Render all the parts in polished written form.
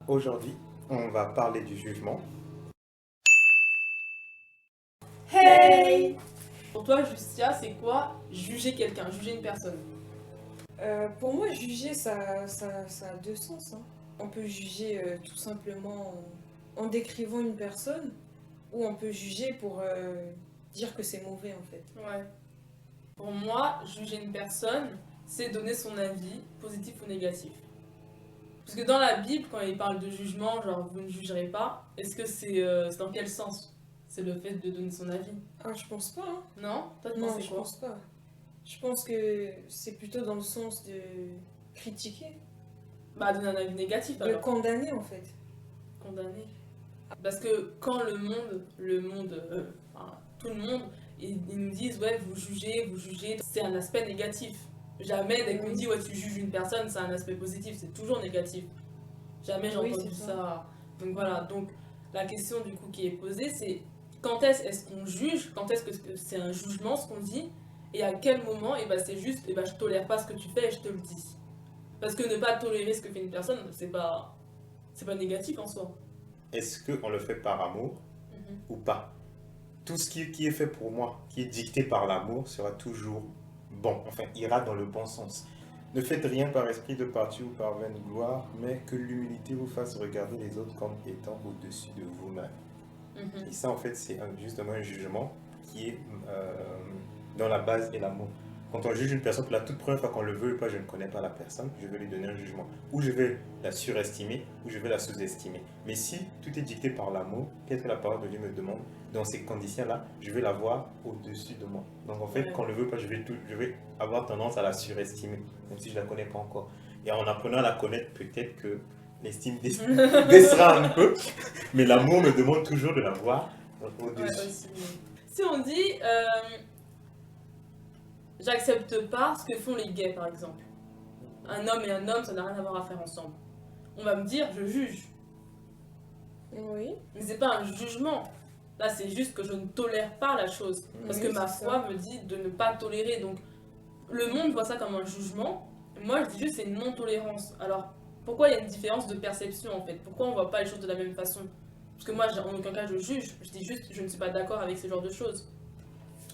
Aujourd'hui, on va parler du jugement. Hey! Pour toi, Justia, c'est quoi juger quelqu'un, juger une personne? Pour moi, juger, ça a deux sens, hein. On peut juger tout simplement en décrivant une personne, ou on peut juger pour dire que c'est mauvais en fait. Ouais. Pour moi, juger une personne, c'est donner son avis, positif ou négatif. Parce que dans la Bible, quand il parle de jugement, genre vous ne jugerez pas, est-ce que c'est dans quel sens? C'est le fait de donner son avis. Ah, je pense pas, hein. Non? Toi, tu Non, pensais je quoi? pense pas. Je pense que c'est plutôt dans le sens de critiquer, Bah, donner un avis négatif de alors. condamner en fait. Condamner. Parce que quand enfin, tout le monde, ils nous disent ouais vous jugez, c'est un aspect négatif. Jamais dès qu'on dit ouais tu juges une personne, c'est un aspect positif, c'est toujours négatif. Jamais j'ai Oui, entendu c'est ça. Donc voilà, donc la question du coup qui est posée c'est quand est-ce qu'on juge, quand est-ce que c'est un jugement ce qu'on dit, et à quel moment et ben c'est juste et ben je tolère pas ce que tu fais et je te le dis. Parce que ne pas tolérer ce que fait une personne, c'est pas négatif en soi. Est-ce qu'on le fait par amour Mhm. ou pas? Tout ce qui est fait pour moi, qui est dicté par l'amour, sera toujours bon, enfin, ira dans le bon sens. Ne faites rien par esprit de parti ou par vaine gloire, mais que l'humilité vous fasse regarder les autres comme étant au-dessus de vous-même. Mhm. Et ça, en fait, c'est justement un jugement qui est dans la base et l'amour. Quand on juge une personne pour la toute première fois qu'on le veut ou pas, je ne connais pas la personne, je vais lui donner un jugement. Ou je vais la surestimer, ou je vais la sous-estimer. Mais si tout est dicté par l'amour, qu'est-ce que la parole de Dieu me demande? Dans ces conditions-là, je vais la voir au-dessus de moi. Donc en fait, Ouais. quand on le veut pas, je vais avoir tendance à la surestimer, même si je ne la connais pas encore. Et en apprenant à la connaître, peut-être que l'estime baissera un peu, mais l'amour me demande toujours de la voir Ouais, au-dessus. aussi. Si on dit j'accepte pas ce que font les gays par exemple, un homme et un homme ça n'a rien à voir à faire ensemble, on va me dire je juge, Oui. mais c'est pas un jugement. Là c'est juste que je ne tolère pas la chose, parce Oui, que ma c'est foi me dit de ne pas tolérer. Donc le monde voit ça comme un jugement, moi je dis juste c'est une non-tolérance. Alors pourquoi il y a une différence de perception en fait? Pourquoi on voit pas les choses de la même façon? Parce que moi en aucun cas je juge, je dis juste je ne suis pas d'accord avec ce genre de choses.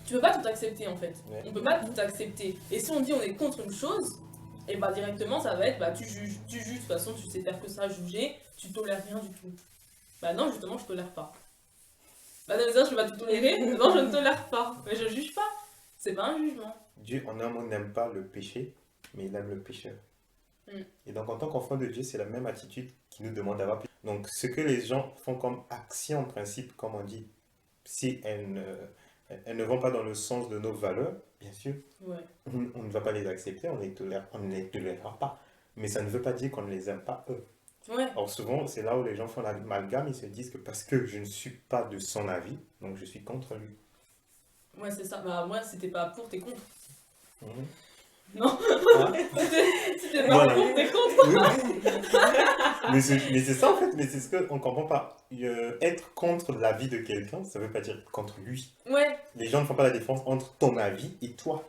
Tu peux pas tout accepter en fait. Ouais. On peut pas tout accepter. Et si on dit on est contre une chose, et bah directement ça va être bah tu juges, de toute façon tu sais faire que ça, juger, tu tolères rien du tout. Bah non justement je tolère pas. Bah non mais ça je peux pas tout tolérer, non je ne tolère pas. Mais je juge pas. C'est pas un jugement. Dieu, en un mot, n'aime pas le péché, mais il aime le pécheur. Mm. Et donc, en tant qu'enfant de Dieu, c'est la même attitude qu'il nous demande d'avoir. Donc, ce que les gens font comme action, en principe, comme on dit, si elles ne vont pas dans le sens de nos valeurs, bien sûr, Ouais. on ne va pas les accepter, on ne les tolérera pas. Mais ça ne veut pas dire qu'on ne les aime pas, eux. Ouais. Or, souvent, c'est là où les gens font l'amalgame, ils se disent que parce que je ne suis pas de son avis, donc je suis contre lui. Ouais c'est ça. Bah moi c'était pas pour, t'es contre. Mhm. Non. Ah. C'était pas Voilà. pour, t'es contre. Oui. Mais c'est ça en fait, mais c'est ce qu'on ne comprend pas. Être contre l'avis de quelqu'un, ça ne veut pas dire être contre lui. Ouais. Les gens ne font pas la différence entre ton avis et toi.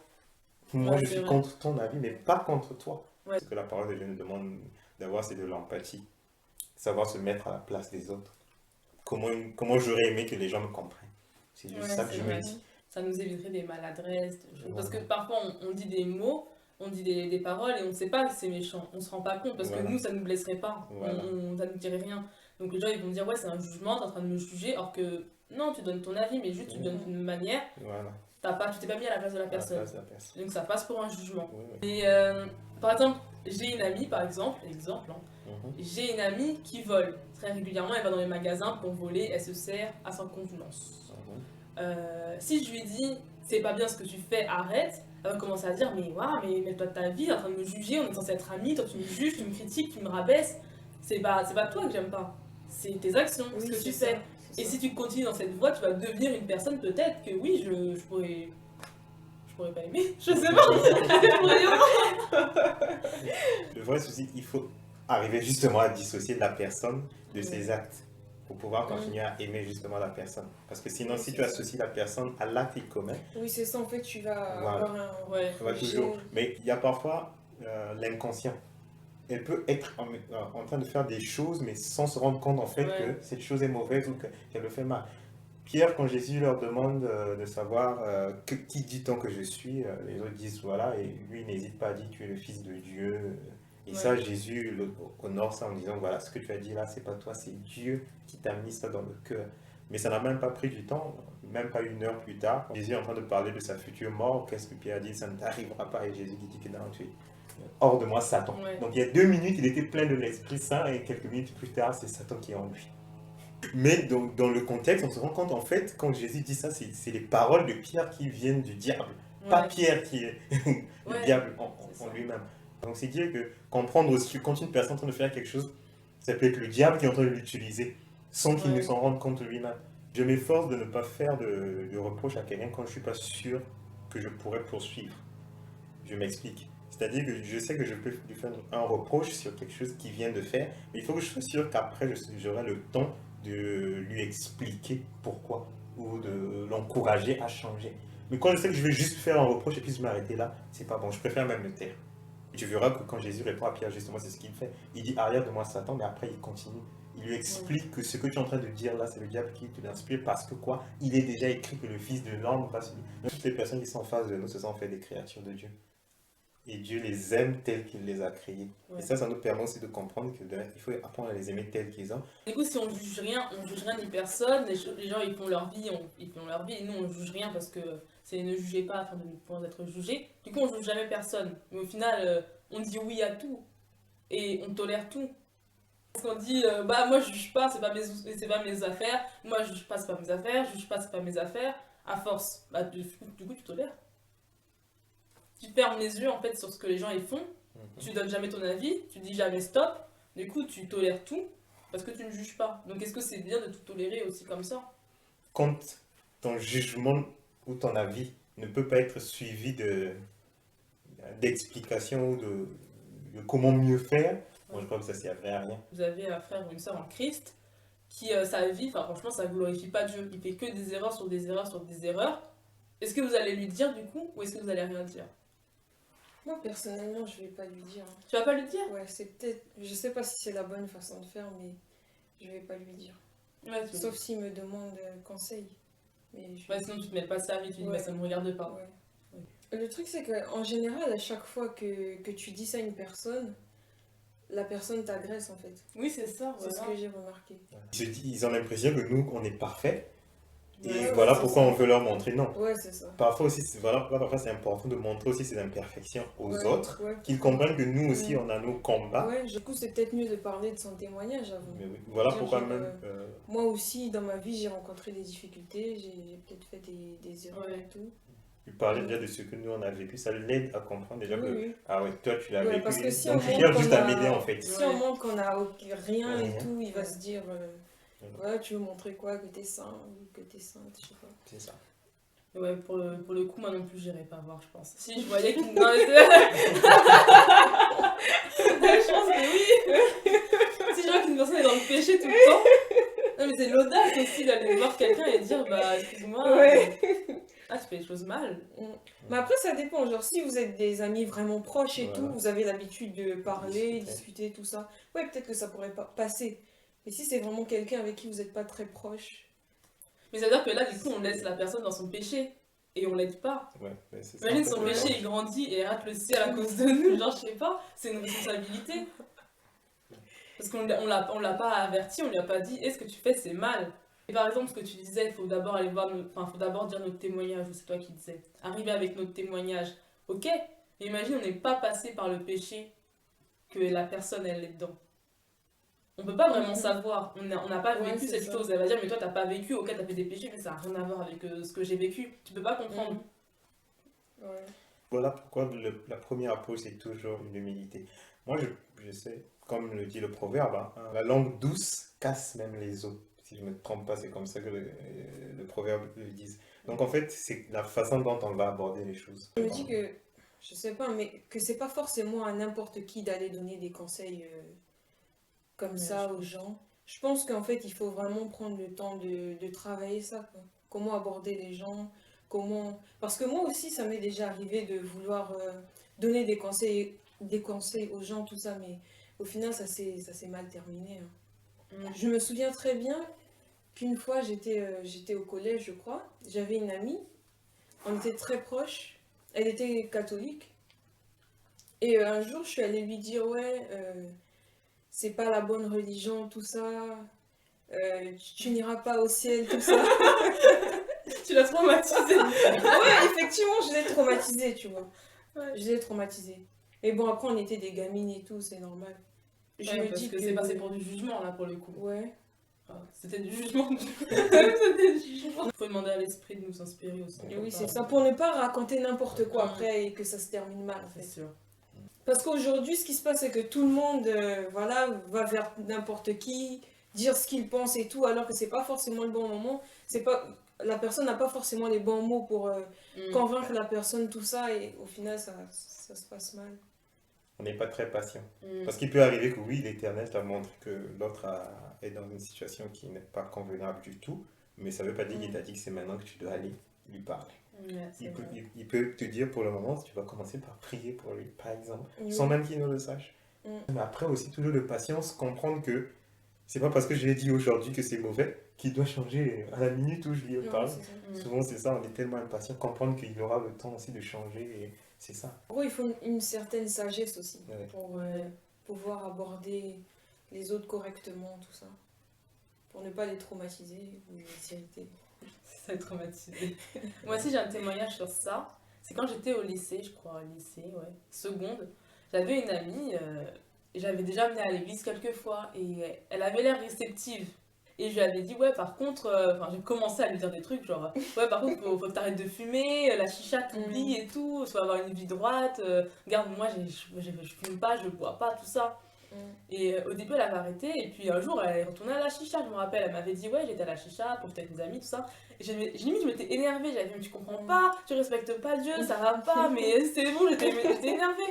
Moi, Ouais, je c'est suis vrai. contre ton avis, mais pas contre toi. Ouais. Ce que la parole de Dieu nous demande d'avoir, c'est de l'empathie. Savoir se mettre à la place des autres. Comment j'aurais aimé que les gens me comprennent. C'est juste Ouais, ça que c'est je vrai. me dis. Ça nous éviterait des maladresses, des choses. Parce que Voilà. parfois on dit des mots, on dit des paroles et on ne sait pas que c'est méchant. On se rend pas compte parce que Voilà. nous ça nous blesserait pas. Voilà. Ça nous dirait rien. Donc les gens ils vont dire ouais c'est un jugement, t'es en train de me juger. Alors que non, tu donnes ton avis, mais juste tu donnes une manière. Voilà. Tu t'es pas mis à la place de la À la personne. place de la personne. Donc ça passe pour un jugement. Oui, oui. Et par exemple, j'ai une amie par exemple, hein, Mhm. j'ai une amie qui vole. Très régulièrement, elle va dans les magasins pour voler, elle se sert à sa convenance. Mhm. Si je lui dis c'est pas bien ce que tu fais, arrête, elle va commencer à dire mais waouh, mais mets-toi de ta vie, t'es en train de me juger, on est censé être amis, toi tu me juges, tu me critiques, tu me rabaisses. C'est pas toi que j'aime pas, c'est tes actions, ce Oui, que c'est tu ça, fais. c'est Et ça. si tu continues dans cette voie, tu vas devenir une personne peut-être que oui, je pourrais pas aimer, je sais pas. Le vrai souci, il faut arriver justement à dissocier la personne de ses actes pour pouvoir continuer à aimer justement la personne. Parce que sinon, Oui, si c'est tu ça. associes la personne à l'acte qu'il commet, Oui, c'est ça, en fait, tu vas Voilà. avoir un Ouais. ça va rejet. toujours. Mais il y a parfois l'inconscient. elle peut être en train de faire des choses, mais sans se rendre compte en fait Ouais. que cette chose est mauvaise ou qu'elle le fait mal. Pierre, quand Jésus leur demande de savoir qui dit-on que je suis, les autres disent voilà, et lui il n'hésite pas à dire tu es le Fils de Dieu. Et ça, Ouais. Jésus honore ça en disant voilà, ce que tu as dit là, c'est pas toi, c'est Dieu qui t'a mis ça dans le cœur. Mais ça n'a même pas pris du temps, même pas une heure plus tard. Jésus est en train de parler de sa future mort. Qu'est-ce que Pierre dit? Ça ne t'arrivera pas. Et Jésus lui dit que non, tu es hors de moi, Satan. Ouais. Donc il y a 2 minutes, il était plein de l'Esprit Saint et quelques minutes plus tard, c'est Satan qui est en lui. Mais dans le contexte, on se rend compte en fait, quand Jésus dit ça, c'est les paroles de Pierre qui viennent du diable. Pas Ouais. Pierre qui est le Ouais. diable C'est en ça. lui-même. Donc c'est dire que comprendre aussi, quand une personne est en train de faire quelque chose, ça peut être le diable qui est en train de l'utiliser, sans qu'il ne Ouais. s'en rende compte lui-même. Je m'efforce de ne pas faire de reproches à quelqu'un quand je ne suis pas sûr que je pourrais poursuivre. Je m'explique. C'est-à-dire que je sais que je peux lui faire un reproche sur quelque chose qu'il vient de faire, mais il faut que je sois sûr qu'après, j'aurai le temps de lui expliquer pourquoi ou de l'encourager à changer. Mais quand je sais que je vais juste faire un reproche et puis je m'arrêter là, c'est pas bon. Je préfère même me taire. Et tu verras que quand Jésus répond à Pierre, justement, c'est ce qu'il fait. Il dit arrière de moi Satan, mais après il continue. Il lui Ouais. explique que ce que tu es en train de dire là, c'est le diable qui te l'inspire parce que quoi? Il est déjà écrit que le Fils de l'homme va se... Toutes les personnes qui sont en face de nous, ce sont en fait des créatures de Dieu. Et Dieu les aime tels qu'il les a créés. Ouais. Et ça nous permet aussi de comprendre qu'il faut apprendre à les aimer tels qu'ils sont. Du coup, si on juge rien ni personne. Les gens ils font leur vie, ils font leur vie, et nous on juge rien parce que c'est ne jugez pas afin de ne pouvoir être jugé. Du coup, on juge jamais personne. Mais au final, on dit oui à tout et on tolère tout. Parce qu'on dit bah moi je juge pas, c'est pas mes affaires. Moi je juge pas, c'est pas mes affaires. Je juge pas, c'est pas mes affaires. À force, bah du coup tu tolères. Tu fermes les yeux en fait sur ce que les gens ils font. Tu donnes jamais ton avis, tu dis jamais stop, du coup tu tolères tout parce que tu ne juges pas. Donc est-ce que c'est bien de tout tolérer aussi comme ça? Quand ton jugement ou ton avis ne peut pas être suivi d'explications ou de comment mieux faire, moi je crois que ça ne servirait à rien. Vous avez un frère ou une soeur en Christ qui, sa vie, enfin franchement ça glorifie pas Dieu. Il fait que des erreurs sur des erreurs sur des erreurs. Est-ce que vous allez lui dire du coup ou est-ce que vous allez rien dire? Moi, personnellement, je vais pas lui dire. Tu vas pas lui dire? Ouais, c'est peut-être. Je sais pas si c'est la bonne façon de faire, mais je vais pas lui dire. Ouais, Sauf s'il me demande conseil. Mais je... Ouais, sinon tu te mets pas de service, tu dis Ouais. bah ça me regarde pas. Ouais. Le truc, c'est qu'en général, à chaque fois que tu dis ça à une personne, la personne t'agresse en fait. Oui, c'est ça, C'est ce voilà. que j'ai remarqué. Ils ont l'impression que nous, on est parfait. Et Ouais, voilà c'est pourquoi ça. on veut leur montrer non. Ouais, c'est ça. Parfois aussi, parfois c'est important de montrer aussi ses imperfections aux Ouais, autres, ouais. qu'ils comprennent que nous aussi, Mm. on a nos combats. Ouais, du coup, c'est peut-être mieux de parler de son témoignage avant. Mais oui, voilà Dire, pourquoi genre, même... Moi aussi, dans ma vie, j'ai rencontré des difficultés, j'ai peut-être fait des erreurs Ouais. et tout. lui parler déjà de ce que nous on a vécu, ça l'aide à comprendre déjà Oui, que, oui. ah ouais, toi tu l'as Ouais, vécu, parce que si donc on tu montre cherches juste qu'on à a- m'aider en fait. Si on montre qu'on a rien et Rien. tout, il va Ouais. se dire ouais, tu veux montrer quoi? Que t'es saint ou que t'es sainte, je sais pas. C'est ça. Et ouais, pour le coup, moi non plus, j'irais pas voir, je pense. Si je voyais qu'il. Non, mais c'est. Je pense que oui. Si je vois qu'une personne est dans le péché tout le temps. Non, mais c'est l'audace aussi d'aller voir quelqu'un et dire bah, excuse-moi. Ouais. Ah, tu fais les choses mal. Mais après, ça dépend. Genre, si vous êtes des amis vraiment proches et Voilà. tout, vous avez l'habitude de parler, Discuter. discuter, tout ça. Ouais, peut-être que ça pourrait pas passer. Mais si c'est vraiment quelqu'un avec qui vous n'êtes pas très proche. Mais ça veut dire que là, du coup, on laisse la personne dans son péché. Et on l'aide pas. Ouais, mais c'est ça, Imagine en fait, son le péché, mélange. il grandit et rate le ciel à cause de nous. Genre, je sais pas, c'est une responsabilité. Parce qu'on l'a pas averti, on lui a pas dit, est-ce que tu fais, c'est mal. Et par exemple, ce que tu disais, il faut d'abord aller voir, faut d'abord dire notre témoignage, ou c'est toi qui disais. Arriver avec notre témoignage, ok. Mais imagine, on n'est pas passé par le péché que la personne, elle est dedans. On peut pas vraiment savoir, on n'a pas Ouais, vécu c'est cette ça. chose. Elle va dire, mais toi, t'as pas vécu, ok, t'as fait des péchés, mais ça n'a rien à voir avec ce que j'ai vécu. Tu peux pas comprendre. Ouais. Voilà pourquoi la première approche c'est toujours l'humilité. Moi je sais, comme le dit le proverbe, hein, la langue douce casse même les os. Si je ne me trompe pas, c'est comme ça que le proverbe le dit. Donc en fait, c'est la façon dont on va aborder les choses. Je me dis que, je sais pas, mais que c'est pas forcément à n'importe qui d'aller donner des conseils comme Ouais, ça je aux gens. Je pense qu'en fait, il faut vraiment prendre le temps de travailler ça, quoi. Comment aborder les gens, comment... Parce que moi aussi, ça m'est déjà arrivé de vouloir donner des conseils aux gens, tout ça, mais au final, ça s'est mal terminé. Hein. Mm. Je me souviens très bien qu'une fois, j'étais au collège, je crois. J'avais une amie. On était très proches. Elle était catholique. Et un jour, je suis allée lui dire, ouais, c'est pas la bonne religion, tout ça. Tu n'iras pas au ciel, tout ça. Tu l'as traumatisé. Ouais, effectivement, je l'ai traumatisée, tu vois. Ouais. Je l'ai traumatisée. Mais bon, après, on était des gamines et tout, c'est normal. Je Ouais, me parce dis que c'est passé pour du jugement là pour le coup. Ouais. Enfin, c'était du jugement. C'était du jugement. Faut demander à l'esprit de nous inspirer aussi. Et oui, c'est ça. Pour ne pas raconter n'importe quoi Mm. après et que ça se termine mal, en C'est fait. sûr. Parce qu'aujourd'hui, ce qui se passe, c'est que tout le monde voilà, va vers n'importe qui, dire ce qu'il pense et tout, alors que c'est pas forcément le bon moment. C'est pas... La personne n'a pas forcément les bons mots pour Mm. convaincre la personne, tout ça, et au final, ça se passe mal. On n'est pas très patient. Mm. Parce qu'il peut arriver que oui, l'Éternel t'a montré que l'autre est dans une situation qui n'est pas convenable du tout, mais ça ne veut pas dire qu'il t'a dit que c'est maintenant que tu dois aller lui parler. Ouais, c'est vrai. Il peut te dire pour le moment, tu vas commencer par prier pour lui, par exemple, Oui. sans même qu'il ne le sache. Mm. Mais après aussi, toujours de patience, comprendre que c'est pas parce que je l'ai dit aujourd'hui que c'est mauvais qu'il doit changer à la minute où je lui Oui, parle. c'est ça. Mm. Souvent, c'est ça, on est tellement impatient, comprendre qu'il aura le temps aussi de changer, et c'est ça. En gros, il faut une certaine sagesse aussi Ouais. pour pouvoir aborder les autres correctement, tout ça. Pour ne pas les traumatiser ou les irriter. C'est ça, traumatisé. Moi aussi, j'ai un témoignage sur ça. C'est quand j'étais au lycée, je crois, au lycée, ouais, seconde. J'avais une amie, et j'avais déjà amené à l'église quelques fois, et elle avait l'air réceptive. Et je lui avais dit, ouais, par contre, enfin, j'ai commencé à lui dire des trucs, genre, ouais, par contre, faut que t'arrêtes de fumer, la chicha t'oublie et tout, faut avoir une vie droite, regarde, moi, je fume pas, je bois pas, tout ça. Et au début, elle avait arrêté, et puis un jour, elle est retournée à la chicha, je me rappelle, elle m'avait dit, ouais, j'étais à la chicha, profiter avec mes amis, tout ça. Et limite, je m'étais énervée, j'avais dit, mais tu comprends pas, tu respectes pas Dieu, ça va pas, mais c'est bon, j'étais énervée.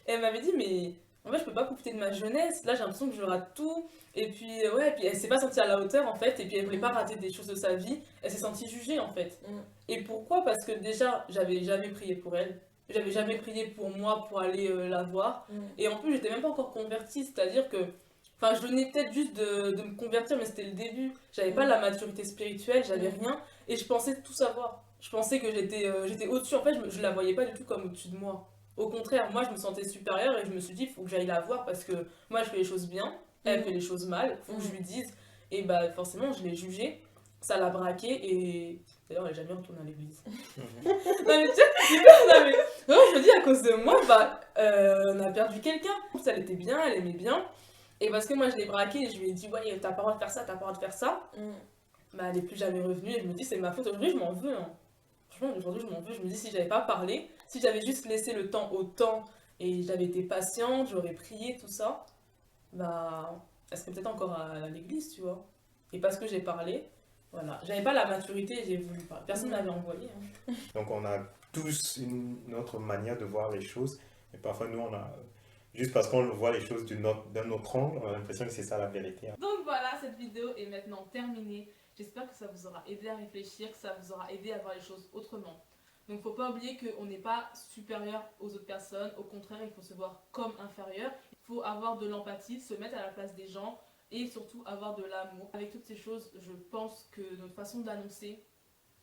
Et elle m'avait dit, mais en fait, je peux pas profiter de ma jeunesse, là, j'ai l'impression que je rate tout. Et puis, ouais, et puis elle s'est pas sentie à la hauteur, en fait, et puis elle voulait pas rater des choses de sa vie, elle s'est sentie jugée, en fait. Et pourquoi? Parce que déjà, j'avais jamais prié pour elle. J'avais jamais prié pour moi pour aller la voir. Et en plus, j'étais même pas encore convertie, c'est-à-dire que. Enfin, je venais peut-être juste de me convertir, mais c'était le début. J'avais pas la maturité spirituelle, j'avais rien. Et je pensais tout savoir. Je pensais que j'étais au-dessus. En fait, je la voyais pas du tout comme au-dessus de moi. Au contraire, moi, je me sentais supérieure et je me suis dit, il faut que j'aille la voir parce que moi, je fais les choses bien, elle fait les choses mal, faut que je lui dise. Et bah, forcément, je l'ai jugée. Ça l'a braquée et. D'ailleurs, elle est jamais retournée à l'église. Non, mais tu sais, non, mais vraiment, je me dis, à cause de moi, bah, on a perdu quelqu'un. En plus, elle était bien, elle aimait bien. Et parce que moi, je l'ai braquée et je lui ai dit, ouais, t'as pas le droit de faire ça, t'as pas le droit de faire ça. Bah, elle est plus jamais revenue et je me dis, c'est ma faute. Aujourd'hui, je m'en veux. Hein. Franchement, aujourd'hui, je m'en veux. Je me dis, si j'avais pas parlé, si j'avais juste laissé le temps au temps et j'avais été patiente, j'aurais prié, tout ça, bah, elle serait peut-être encore à l'église, tu vois. Et parce que j'ai parlé, voilà. J'avais pas la maturité et j'ai voulu parler. Personne ne m'avait envoyé. Hein. Donc on a tous une autre manière de voir les choses. Et parfois nous on a, juste parce qu'on voit les choses d'un autre angle, on a l'impression que c'est ça la vérité. Donc voilà, cette vidéo est maintenant terminée. J'espère que ça vous aura aidé à réfléchir, que ça vous aura aidé à voir les choses autrement. Donc faut pas oublier qu'on n'est pas supérieur aux autres personnes. Au contraire, il faut se voir comme inférieur. Il faut avoir de l'empathie, se mettre à la place des gens. Et surtout avoir de l'amour. Avec toutes ces choses, je pense que notre façon d'annoncer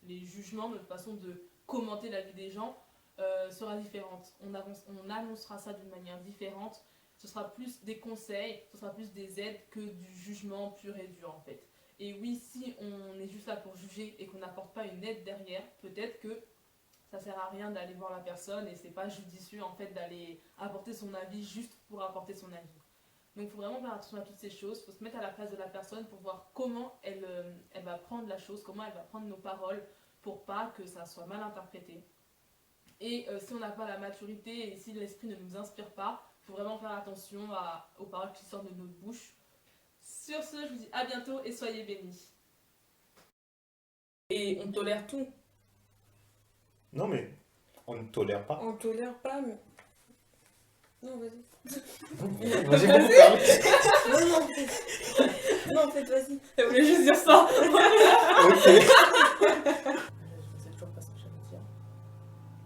les jugements, notre façon de commenter la vie des gens sera différente. On annoncera ça d'une manière différente. Ce sera plus des conseils, ce sera plus des aides que du jugement pur et dur en fait. Et oui, si on est juste là pour juger et qu'on n'apporte pas une aide derrière, peut-être que ça sert à rien d'aller voir la personne et c'est pas judicieux en fait d'aller apporter son avis juste pour apporter son avis. Donc il faut vraiment faire attention à toutes ces choses, il faut se mettre à la place de la personne pour voir comment elle va prendre la chose, comment elle va prendre nos paroles pour pas que ça soit mal interprété. Et si on n'a pas la maturité et si l'esprit ne nous inspire pas, il faut vraiment faire attention aux paroles qui sortent de notre bouche. Sur ce, je vous dis à bientôt et soyez bénis. Et on tolère tout. Non mais on ne tolère pas. On tolère pas, mais... Non, vas-y. Moi j'ai beaucoup parlé. Non, en fait, vas-y. Elle voulait juste dire ça. Ok. Je sais toujours pas ce que j'allais dire.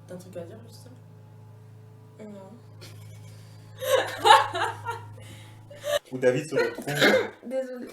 T'as un truc à dire, juste ça? Non. où David se retrouve. Désolée.